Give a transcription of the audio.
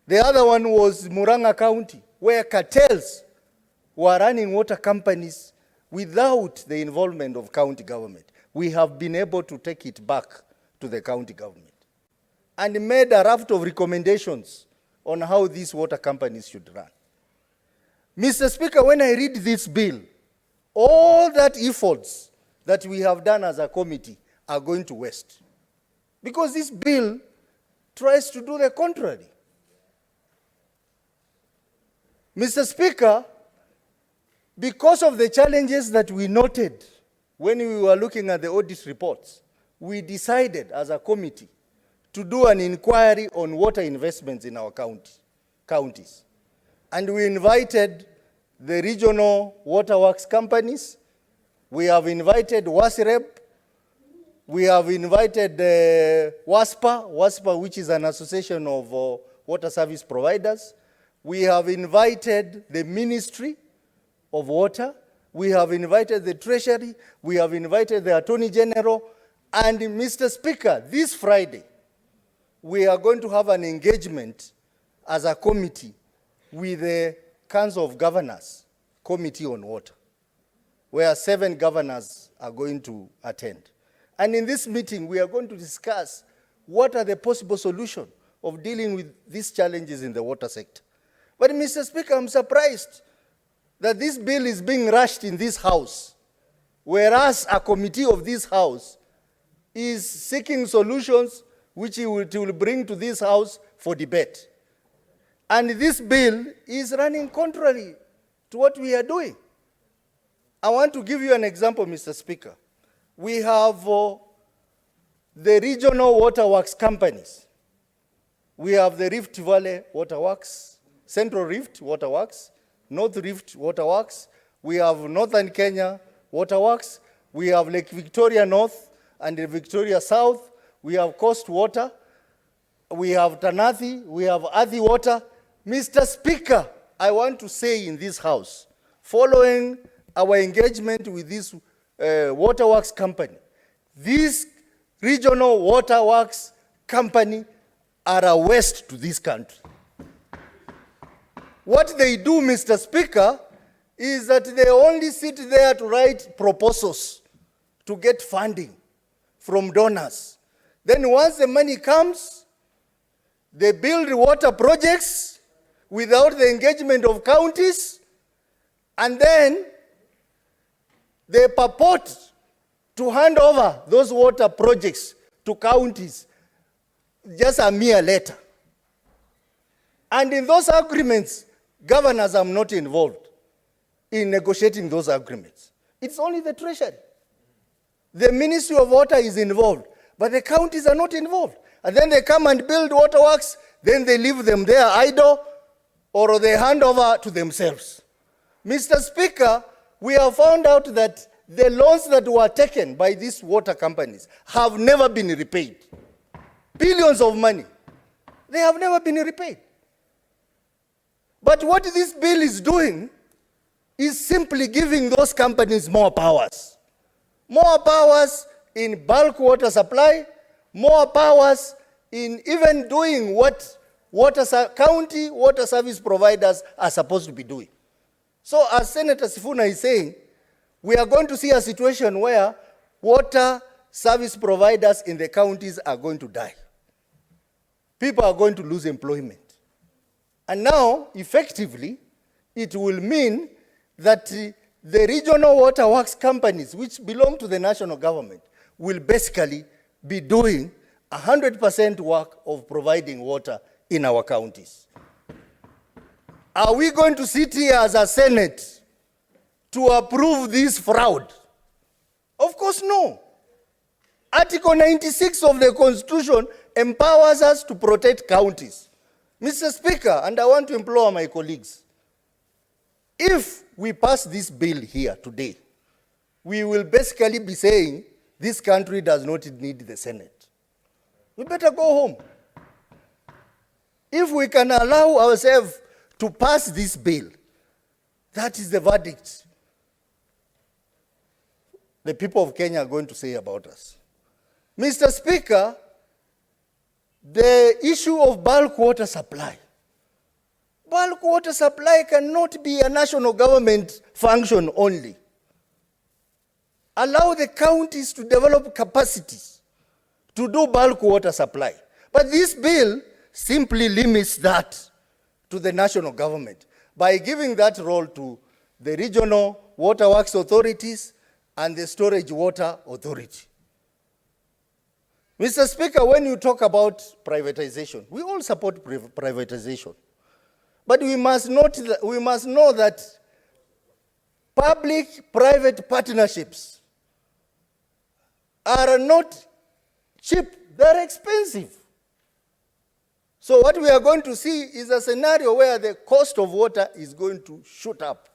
The other one was Murang'a County, where cartels were running water companies without the involvement of county government. We have been able to take it back to the county government and made a raft of recommendations on how these water companies should run. Mr. Speaker, when I read this bill, all that efforts that we have done as a committee are going to waste. Because this bill tries to do the contrary. Mr. Speaker, because of the challenges that we noted when we were looking at the audit reports, we decided as a committee to do an inquiry on water investments in our counties. And we invited the regional waterworks companies. We have invited WASREP. We have invited WASPA, which is an association of water service providers. We have invited the Ministry of Water. We have invited the Treasury. We have invited the Attorney General. And Mr. Speaker, this Friday, we are going to have an engagement as a committee with the Council of Governors Committee on Water, where 7 governors are going to attend. And in this meeting, we are going to discuss what are the possible solutions of dealing with these challenges in the water sector. But Mr. Speaker, I'm surprised that this bill is being rushed in this House, whereas a committee of this House is seeking solutions which it will bring to this House for debate. And this bill is running contrary to what we are doing. I want to give you an example, Mr. Speaker. We have the regional waterworks companies. We have the Rift Valley Waterworks, Central Rift Waterworks, North Rift Waterworks. We have Northern Kenya Waterworks. We have Lake Victoria North and Victoria South. We have Coast Water. We have Tanathi. We have Athi Water. Mr. Speaker, I want to say in this House, following our engagement with this waterworks company, this regional waterworks company are a waste to this country. What they do, Mr. Speaker, is that they only sit there to write proposals to get funding from donors. Then once the money comes, they build water projects without the engagement of counties, and then they purport to hand over those water projects to counties just a mere letter. And in those agreements, governors are not involved in negotiating those agreements. It's only the Treasury. The Ministry of Water is involved, but the counties are not involved. And then they come and build waterworks, then they leave them there idle, or they hand over to themselves. Mr. Speaker, we have found out that the loans that were taken by these water companies have never been repaid. Billions of money. They have never been repaid. But what this bill is doing is simply giving those companies more powers. More powers in bulk water supply, more powers in even doing what county water service providers are supposed to be doing. So as Senator Sifuna is saying, we are going to see a situation where water service providers in the counties are going to die. People are going to lose employment. And now, effectively, it will mean that the regional waterworks companies, which belong to the national government, will basically be doing 100% work of providing water in our counties. Are we going to sit here as a Senate to approve this fraud? Of course, no. Article 96 of the Constitution empowers us to protect counties. Mr. Speaker, and I want to implore my colleagues, if we pass this bill here today, we will basically be saying this country does not need the Senate. We better go home. If we can allow ourselves to pass this bill, that is the verdict the people of Kenya are going to say about us. Mr. Speaker, the issue of bulk water supply bulk water supply cannot be a national government function only. Allow the counties to develop capacities to do bulk water supply. But this bill simply limits that to the national government by giving that role to the regional waterworks authorities and the storage water authority. Mr. Speaker, when you talk about privatization, we all support privatization. But we must know that public-private partnerships are not cheap, they're expensive. So what we are going to see is a scenario where the cost of water is going to shoot up.